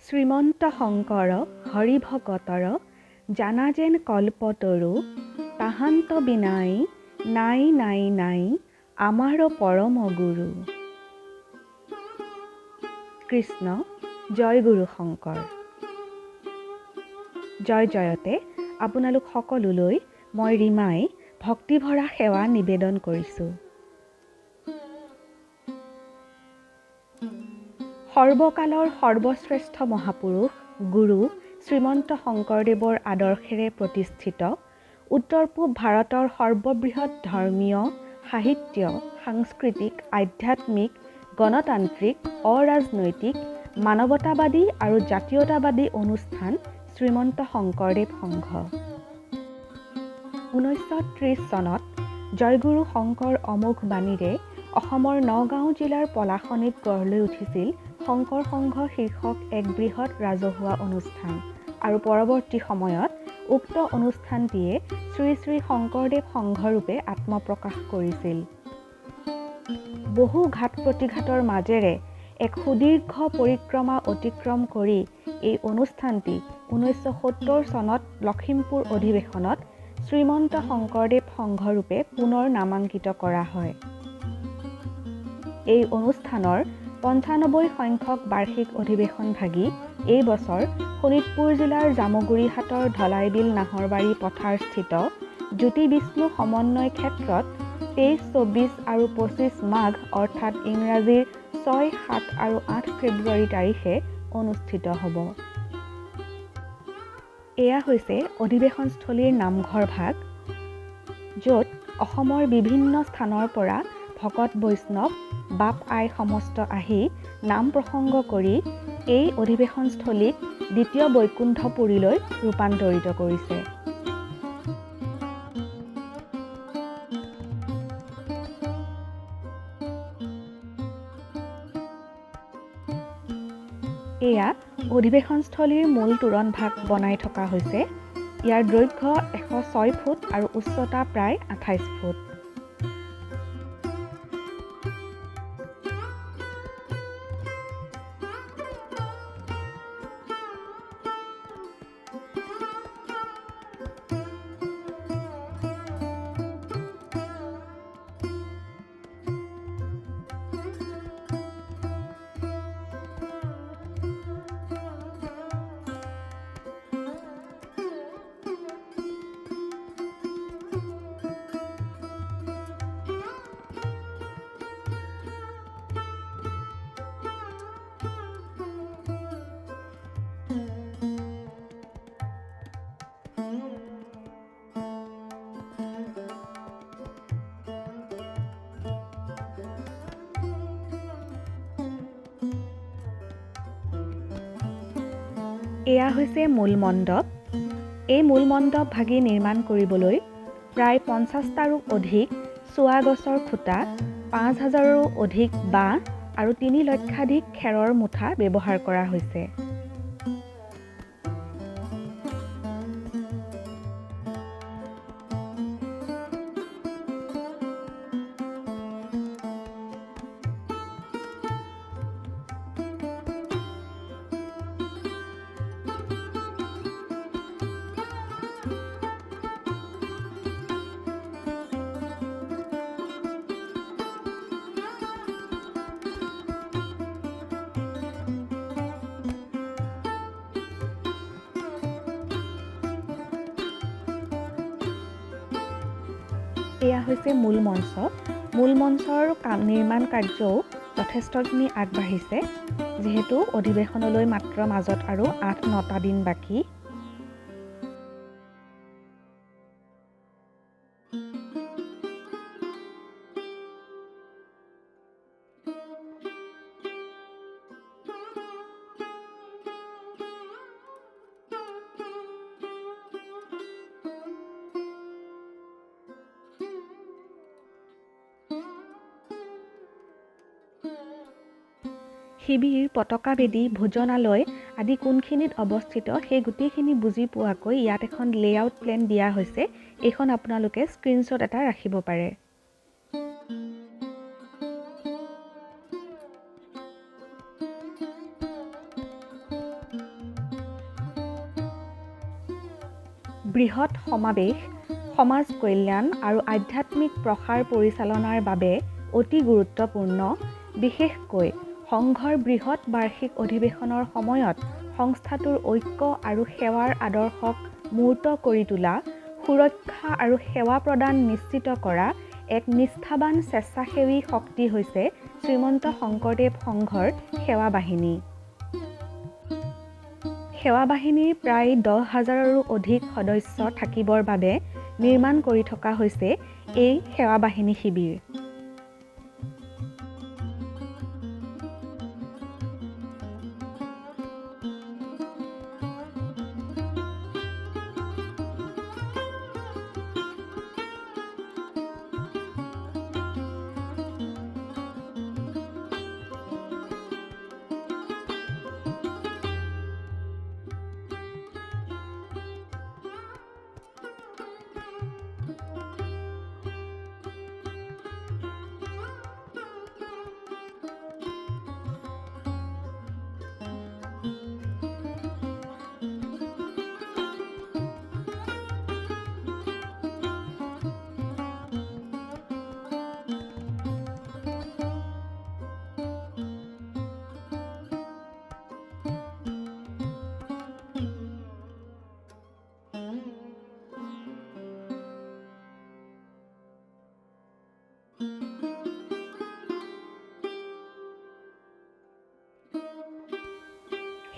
শ্ৰীমন্ত শংকৰ হৰি ভকতৰ জানা যেন কল্পতৰু তাহান্ত বিনাই নাই নাই নাই আমাৰ পৰম গুৰু। কৃষ্ণ জয় গুৰু শংকৰ। জয় জয়তে আপোনালোক সকলোলৈ মই ৰীমাই ভক্তিভৰা সেৱা নিবেদন কৰিছোঁ। সৰ্বকালৰ সৰ্বশ্ৰেষ্ঠ মহাপুৰুষ গুৰু শ্ৰীমন্ত শংকৰদেৱৰ আদৰ্শেৰে প্ৰতিষ্ঠিত উত্তৰ পূব ভাৰতৰ সৰ্ববৃহৎ ধৰ্মীয়, সাহিত্য, সাংস্কৃতিক, আধ্যাত্মিক, গণতান্ত্ৰিক, অৰাজনৈতিক, মানৱতাবাদী আৰু জাতীয়তাবাদী অনুষ্ঠান শ্ৰীমন্ত শংকৰদেৱ সংঘ। 1930 চনত জয়গুৰু শংকৰ অমোঘ বাণীৰে অসমৰ নগাঁও জিলাৰ পলাশনীত গঢ় লৈ উঠিছিল শংকৰ সংঘ শীৰ্ষক এক বৃহৎ ৰাজহুৱা অনুষ্ঠান আৰু পৰৱৰ্তী সময়ত উক্ত অনুষ্ঠানটিয়ে শ্ৰী শ্ৰী শংকৰদেৱ সংঘৰূপে আত্মপ্ৰকাশ কৰিছিল। বহু ঘাত প্ৰতিঘাতৰ মাজেৰে এক সুদীৰ্ঘ পৰিক্ৰমা অতিক্ৰম কৰি এই অনুষ্ঠানটি 1970 চনত লখিমপুৰ অধিৱেশনত শ্ৰীমন্ত শংকৰদেৱ সংঘৰূপে পুনৰ নামাংকিত কৰা হয়। এই অনুষ্ঠানৰ 95 সংখ্যক বাৰ্ষিক অধিৱেশন ভাগি এই বছৰ শোণিতপুৰ জিলাৰ জামুগুৰিহাটৰ ঢলাইবিল নাহৰবাৰী পথাৰস্থিত জ্যোতি বিষ্ণু সমন্বয় ক্ষেত্ৰত 23, 24 আৰু 25 মাঘ অৰ্থাৎ ইংৰাজীৰ 6, 7 আৰু 8 ফেব্ৰুৱাৰী তাৰিখে অনুষ্ঠিত হ'ব। এয়া হৈছে অধিৱেশনস্থলীৰ নামঘৰ ভাগ, য'ত অসমৰ বিভিন্ন স্থানৰ পৰা ভকত বৈষ্ণৱ, বাপ আই সমস্ত আহি নাম প্ৰসংগ কৰি এই অধিৱেশনস্থলীক দ্বিতীয় বৈকুণ্ঠপুৰীলৈ ৰূপান্তৰিত কৰিছে। এয়া অধিৱেশনস্থলীৰ মূল তোৰণ ভাগ বনাই থকা হৈছে। ইয়াৰ দৈৰ্ঘ্য 106 ফুট আৰু উচ্চতা প্ৰায় 28 ফুট। এয়া হৈছে মূল মণ্ডপ। এই মূল মণ্ডপ ভাগি নিৰ্মাণ কৰিবলৈ প্ৰায় 50টাৰো অধিক চোৱা গছৰ খুঁটা, 5000ৰো অধিক বাঁহ আৰু 3 লক্ষাধিক খেৰৰ মুঠা ব্যৱহাৰ কৰা হৈছে। এয়া হৈছে মূল মঞ্চ। মূল মঞ্চৰ নিৰ্মাণ কাৰ্যও যথেষ্টখিনি আগবাঢ়িছে, যিহেতু অধিৱেশনলৈ মাত্ৰ মাজত আৰু 8-9টা দিন বাকী। শিবিৰ, পতাকাবেদী, ভোজনালয় আদি কোনখিনিত অৱস্থিত সেই গোটেইখিনি বুজি পোৱাকৈ ইয়াত এখন লেআউট প্লেন দিয়া হৈছে। এইখন আপোনালোকে স্ক্ৰীনশ্বট এটা ৰাখিব পাৰে। বৃহৎ সমাৱেশ, সমাজ কল্যাণ আৰু আধ্যাত্মিক প্ৰসাৰ পৰিচালনাৰ বাবে অতি গুৰুত্বপূৰ্ণ। বিশেষকৈ সংঘৰ বৃহৎ বাৰ্ষিক অধিৱেশনৰ সময়ত সংস্থাটোৰ ঐক্য আৰু সেৱাৰ আদৰ্শক মূৰ্ত কৰি তোলা, সুৰক্ষা আৰু সেৱা প্ৰদান নিশ্চিত কৰা এক নিষ্ঠাবান স্বেচ্ছাসেৱী শক্তি হৈছে শ্ৰীমন্ত শংকৰদেৱ সংঘৰ সেৱা বাহিনী। সেৱা বাহিনীৰ প্ৰায় 10,000ৰো অধিক সদস্য থাকিবৰ বাবে নিৰ্মাণ কৰি থকা হৈছে এই সেৱা বাহিনী শিবিৰ।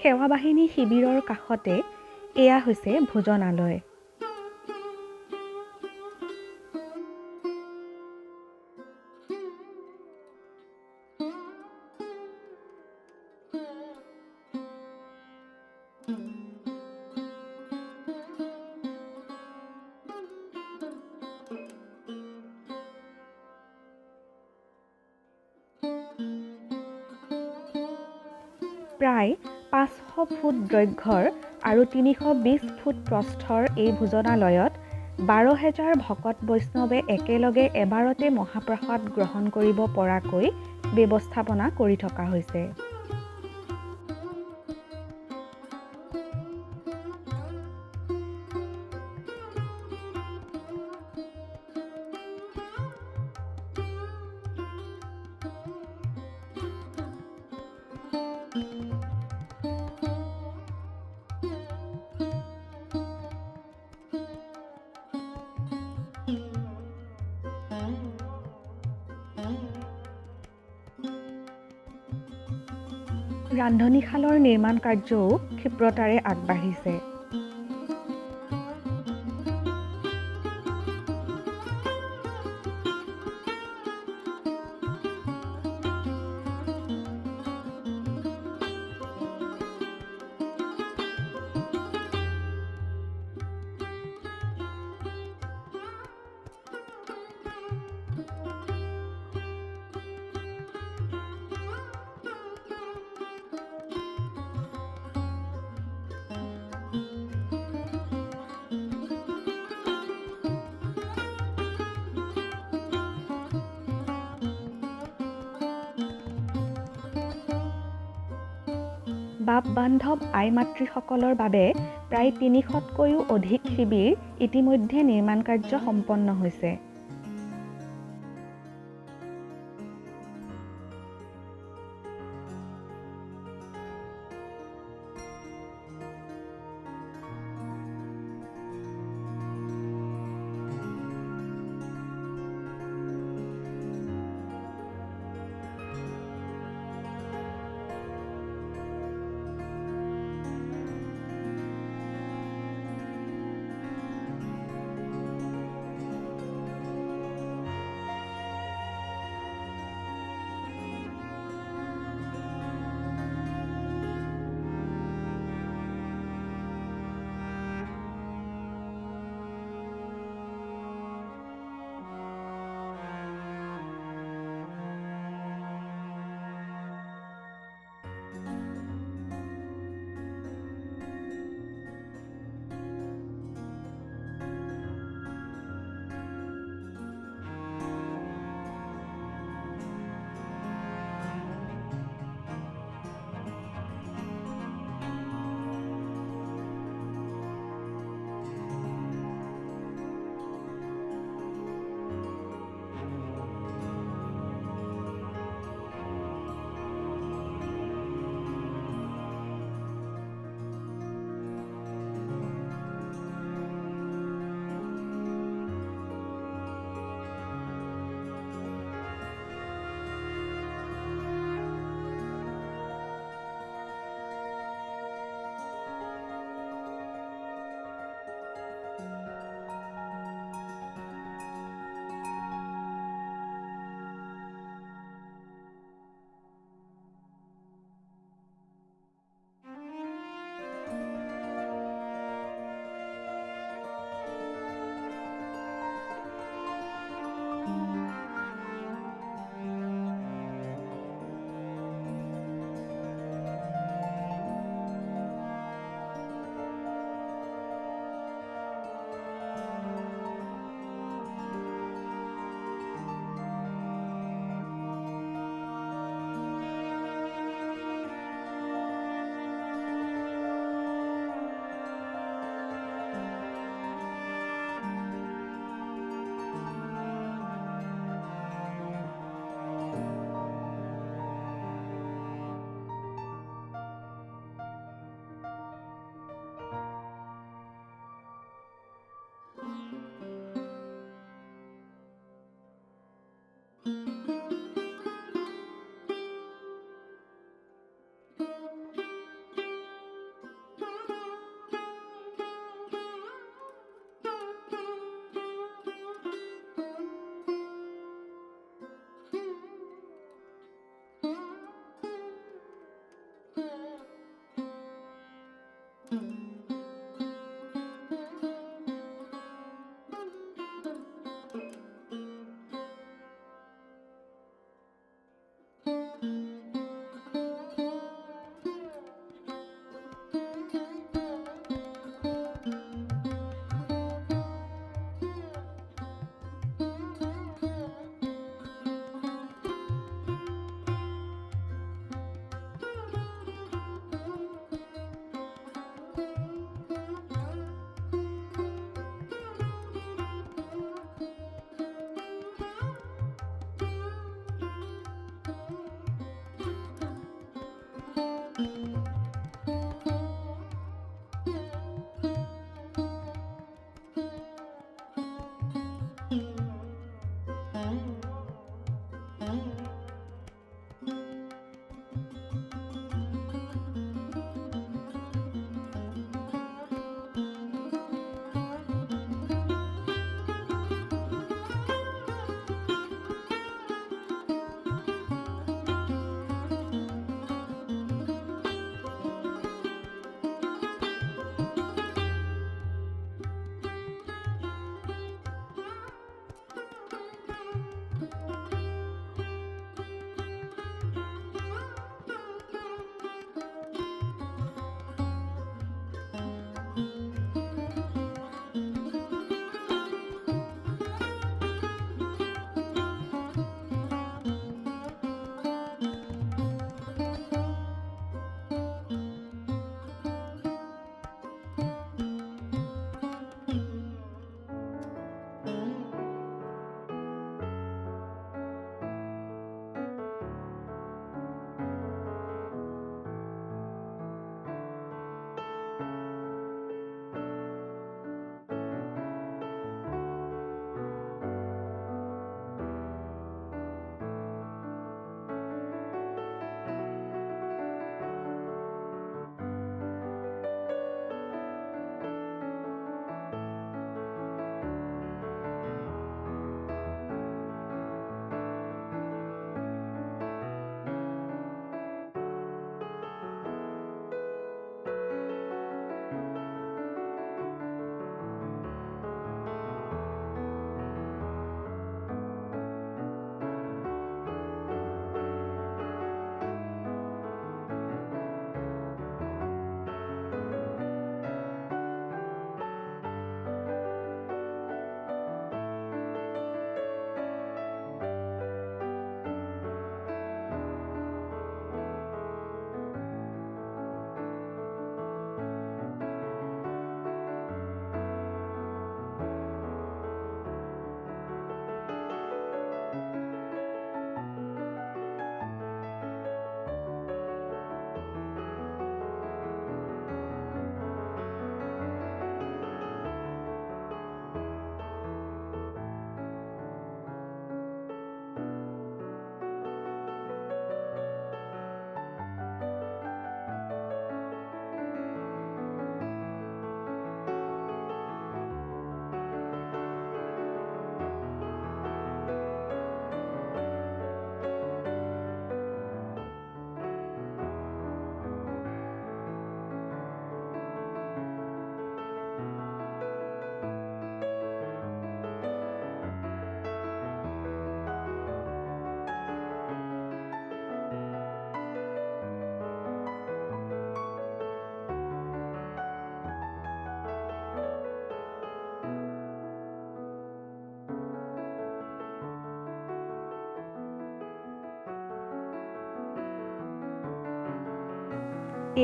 সেৱা বাহিনী শিবিৰৰ কাষতে এয়া হৈছে ভোজনালয়। প্ৰায় 500 ফুট দৈৰ্ঘ্যৰ আৰু 320 ফুট প্ৰস্থৰ এই ভোজনালয়ত 12,000 ভকত বৈষ্ণৱে একেলগে এবাৰতে মহাপ্ৰসাদ গ্ৰহণ কৰিব পৰাকৈ ব্যৱস্থাপনা কৰি থকা হৈছে। ৰান্ধনীশালৰ নিৰ্মাণ কাৰ্যও ক্ষিপ্ৰতাৰে আগবাঢ়িছে। বাপ বান্ধৱ আই মাতৃসকলৰ বাবে প্ৰায় 300তকৈও অধিক শিবিৰ ইতিমধ্যে নিৰ্মাণ কাৰ্য সম্পন্ন হৈছে।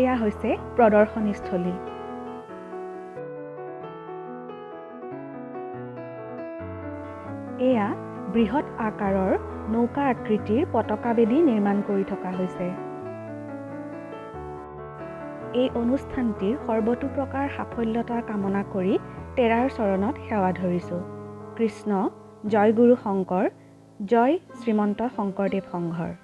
এয়া হৈছে প্ৰদৰ্শনীস্থলী। এয়া বৃহৎ আকাৰৰ নৌকা আকৃতিৰ পতাকাবেদী নিৰ্মাণ কৰি থকা হৈছে। এই অনুষ্ঠানটিৰ সৰ্বতোপ্ৰকাৰ সাফল্যতা কামনা কৰি তেৰাৰ চৰণত সেৱা ধৰিছোঁ। কৃষ্ণ, জয় গুৰু শংকৰ, জয় শ্ৰীমন্ত শংকৰদেৱ সংঘৰ।